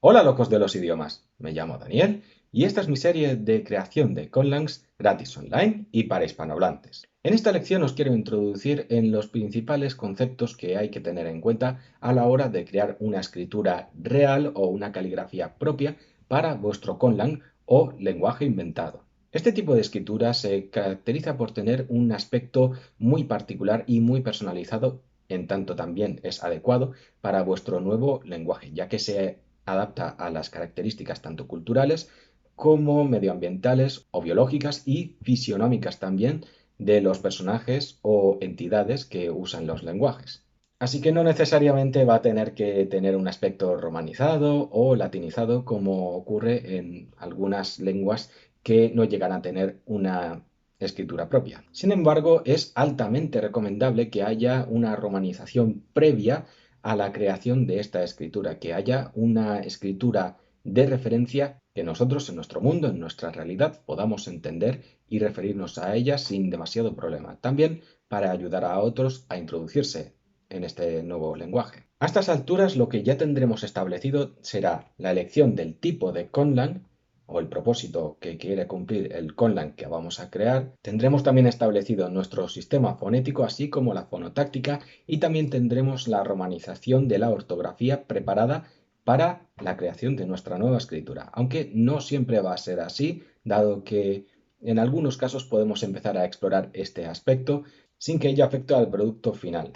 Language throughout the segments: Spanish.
Hola locos de los idiomas, me llamo Daniel y esta es mi serie de creación de conlangs gratis online y para hispanohablantes. En esta lección os quiero introducir en los principales conceptos que hay que tener en cuenta a la hora de crear una escritura real o una caligrafía propia para vuestro conlang o lenguaje inventado. Este tipo de escritura se caracteriza por tener un aspecto muy particular y muy personalizado, en tanto también es adecuado para vuestro nuevo lenguaje, ya que se adapta a las características tanto culturales como medioambientales o biológicas y fisionómicas también de los personajes o entidades que usan los lenguajes. Así que no necesariamente va a tener que tener un aspecto romanizado o latinizado como ocurre en algunas lenguas que no llegan a tener una escritura propia. Sin embargo, es altamente recomendable que haya una romanización previa a la creación de esta escritura, que haya una escritura de referencia que nosotros en nuestro mundo, en nuestra realidad, podamos entender y referirnos a ella sin demasiado problema. También para ayudar a otros a introducirse en este nuevo lenguaje. A estas alturas lo que ya tendremos establecido será la elección del tipo de conlang o el propósito que quiere cumplir el conlang que vamos a crear. Tendremos también establecido nuestro sistema fonético, así como la fonotáctica, y también tendremos la romanización de la ortografía preparada para la creación de nuestra nueva escritura, aunque no siempre va a ser así, dado que en algunos casos podemos empezar a explorar este aspecto sin que ello afecte al producto final.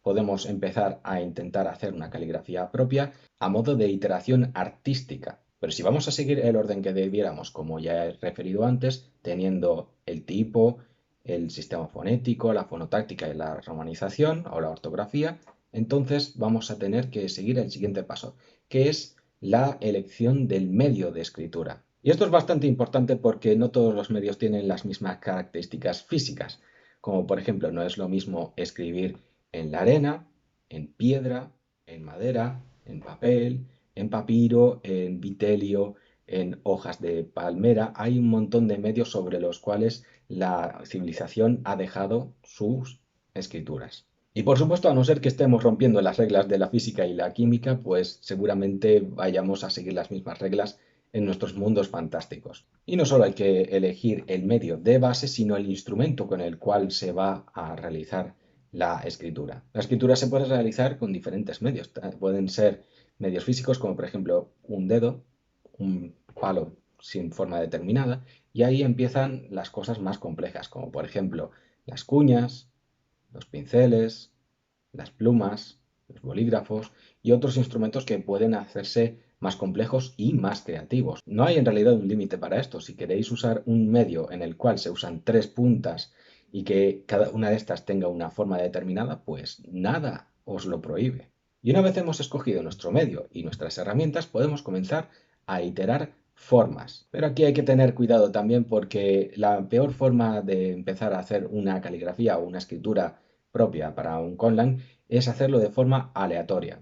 Podemos empezar a intentar hacer una caligrafía propia a modo de iteración artística. Pero si vamos a seguir el orden que debiéramos, como ya he referido antes, teniendo el tipo, el sistema fonético, la fonotáctica y la romanización o la ortografía, entonces vamos a tener que seguir el siguiente paso, que es la elección del medio de escritura. Y esto es bastante importante porque no todos los medios tienen las mismas características físicas, como por ejemplo no es lo mismo escribir en la arena, en piedra, en madera, en papel, en papiro, en vitelio, en hojas de palmera. Hay un montón de medios sobre los cuales la civilización ha dejado sus escrituras. Y por supuesto, a no ser que estemos rompiendo las reglas de la física y la química, pues seguramente vayamos a seguir las mismas reglas en nuestros mundos fantásticos. Y no solo hay que elegir el medio de base, sino el instrumento con el cual se va a realizar la escritura. La escritura se puede realizar con diferentes medios. Pueden ser medios físicos, como por ejemplo un dedo, un palo sin forma determinada, y ahí empiezan las cosas más complejas, como por ejemplo las cuñas, los pinceles, las plumas, los bolígrafos y otros instrumentos que pueden hacerse más complejos y más creativos. No hay en realidad un límite para esto. Si queréis usar un medio en el cual se usan tres puntas y que cada una de estas tenga una forma determinada, pues nada os lo prohíbe. Y una vez hemos escogido nuestro medio y nuestras herramientas, podemos comenzar a iterar formas. Pero aquí hay que tener cuidado también porque la peor forma de empezar a hacer una caligrafía o una escritura propia para un conlang es hacerlo de forma aleatoria.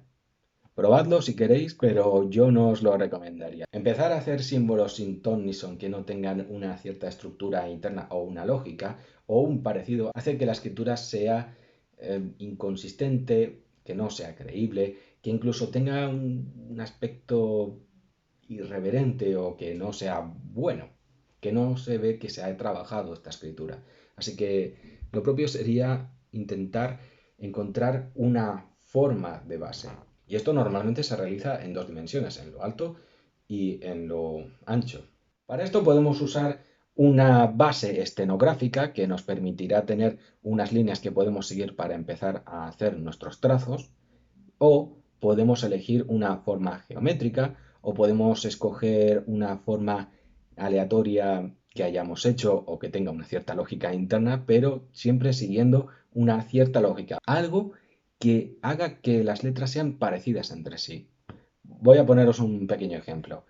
Probadlo si queréis, pero yo no os lo recomendaría. Empezar a hacer símbolos sin ton ni son que no tengan una cierta estructura interna o una lógica o un parecido hace que la escritura sea inconsistente, que no sea creíble, que incluso tenga un aspecto irreverente o que no sea bueno, que no se ve que se ha trabajado esta escritura. Así que lo propio sería intentar encontrar una forma de base. Y esto normalmente se realiza en dos dimensiones, en lo alto y en lo ancho. Para esto podemos usar una base estenográfica que nos permitirá tener unas líneas que podemos seguir para empezar a hacer nuestros trazos, o podemos elegir una forma geométrica o podemos escoger una forma aleatoria que hayamos hecho o que tenga una cierta lógica interna, pero siempre siguiendo una cierta lógica. Algo que haga que las letras sean parecidas entre sí. Voy a poneros un pequeño ejemplo.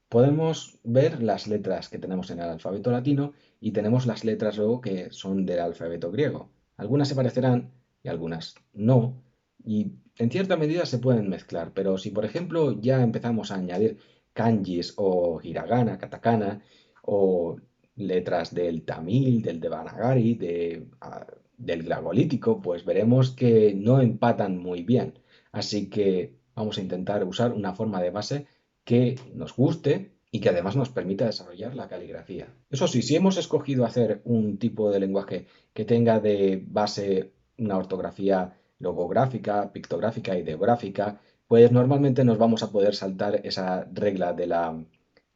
Podemos ver las letras que tenemos en el alfabeto latino y tenemos las letras luego que son del alfabeto griego. Algunas se parecerán y algunas no, y en cierta medida se pueden mezclar, pero si por ejemplo ya empezamos a añadir kanjis o hiragana, katakana o letras del tamil, del devanagari, del glagolítico, pues veremos que no empatan muy bien. Así que vamos a intentar usar una forma de base que nos guste y que además nos permita desarrollar la caligrafía. Eso sí, si hemos escogido hacer un tipo de lenguaje que tenga de base una ortografía logográfica, pictográfica, ideográfica, pues normalmente nos vamos a poder saltar esa regla de la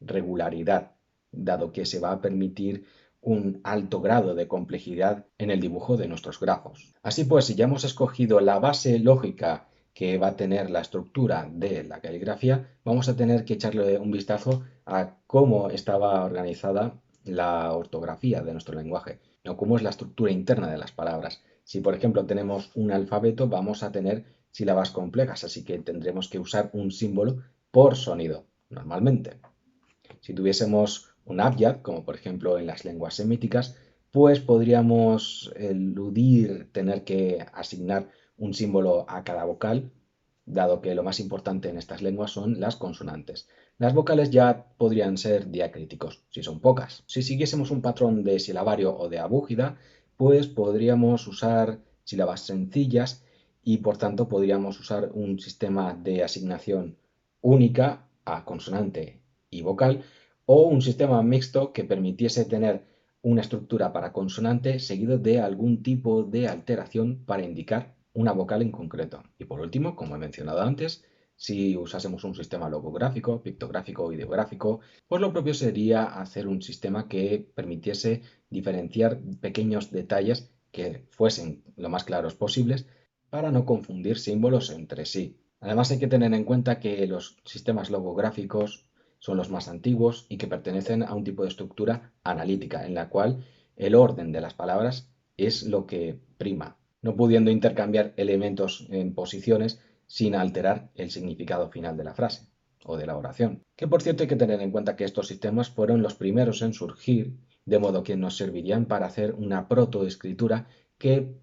regularidad, dado que se va a permitir un alto grado de complejidad en el dibujo de nuestros grafos. Así pues, si ya hemos escogido la base lógica que va a tener la estructura de la caligrafía, vamos a tener que echarle un vistazo a cómo estaba organizada la ortografía de nuestro lenguaje, o cómo es la estructura interna de las palabras. Si, por ejemplo, tenemos un alfabeto, vamos a tener sílabas complejas, así que tendremos que usar un símbolo por sonido, normalmente. Si tuviésemos un abyad, como por ejemplo en las lenguas semíticas, pues podríamos eludir tener que asignar un símbolo a cada vocal, dado que lo más importante en estas lenguas son las consonantes. Las vocales ya podrían ser diacríticos, si son pocas. Si siguiésemos un patrón de silabario o de abúgida, pues podríamos usar sílabas sencillas y por tanto podríamos usar un sistema de asignación única a consonante y vocal, o un sistema mixto que permitiese tener una estructura para consonante seguido de algún tipo de alteración para indicar una vocal en concreto. Y por último, como he mencionado antes, si usásemos un sistema logográfico, pictográfico o ideográfico, pues lo propio sería hacer un sistema que permitiese diferenciar pequeños detalles que fuesen lo más claros posibles para no confundir símbolos entre sí. Además hay que tener en cuenta que los sistemas logográficos son los más antiguos y que pertenecen a un tipo de estructura analítica, en la cual el orden de las palabras es lo que prima, no pudiendo intercambiar elementos en posiciones sin alterar el significado final de la frase o de la oración. Que por cierto hay que tener en cuenta que estos sistemas fueron los primeros en surgir, de modo que nos servirían para hacer una protoescritura que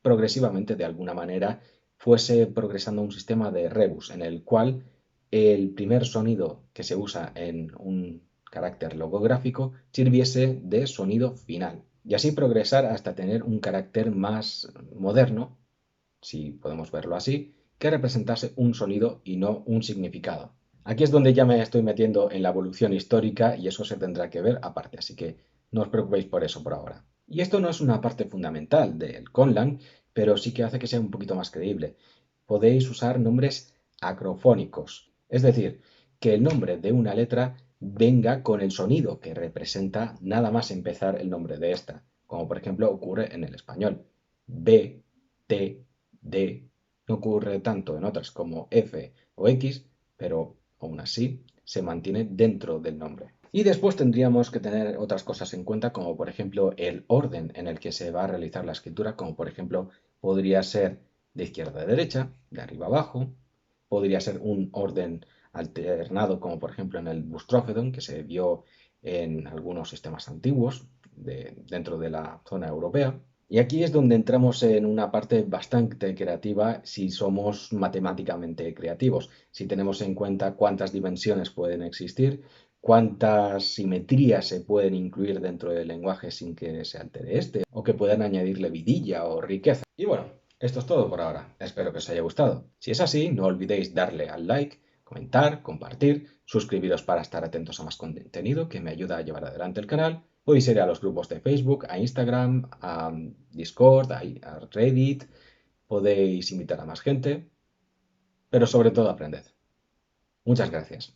progresivamente, de alguna manera, fuese progresando un sistema de rebus, en el cual el primer sonido que se usa en un carácter logográfico sirviese de sonido final, y así progresar hasta tener un carácter más moderno, si podemos verlo así, que representase un sonido y no un significado. Aquí es donde ya me estoy metiendo en la evolución histórica y eso se tendrá que ver aparte, así que no os preocupéis por eso por ahora. Y esto no es una parte fundamental del Conlang, pero sí que hace que sea un poquito más creíble. Podéis usar nombres acrofónicos, es decir, que el nombre de una letra venga con el sonido que representa nada más empezar el nombre de esta, como por ejemplo ocurre en el español. B, T, D, no ocurre tanto en otras como F o X, pero aún así se mantiene dentro del nombre. Y después tendríamos que tener otras cosas en cuenta, como por ejemplo el orden en el que se va a realizar la escritura, como por ejemplo podría ser de izquierda a derecha, de arriba a abajo, podría ser un orden alternado, como por ejemplo en el bustrófedon, que se vio en algunos sistemas antiguos dentro de la zona europea. Y aquí es donde entramos en una parte bastante creativa si somos matemáticamente creativos, si tenemos en cuenta cuántas dimensiones pueden existir, cuántas simetrías se pueden incluir dentro del lenguaje sin que se altere este, o que puedan añadirle vidilla o riqueza. Y bueno, esto es todo por ahora. Espero que os haya gustado. Si es así, no olvidéis darle al like, comentar, compartir, suscribiros para estar atentos a más contenido que me ayuda a llevar adelante el canal. Podéis ir a los grupos de Facebook, a Instagram, a Discord, a Reddit. Podéis invitar a más gente, pero sobre todo aprended. Muchas gracias.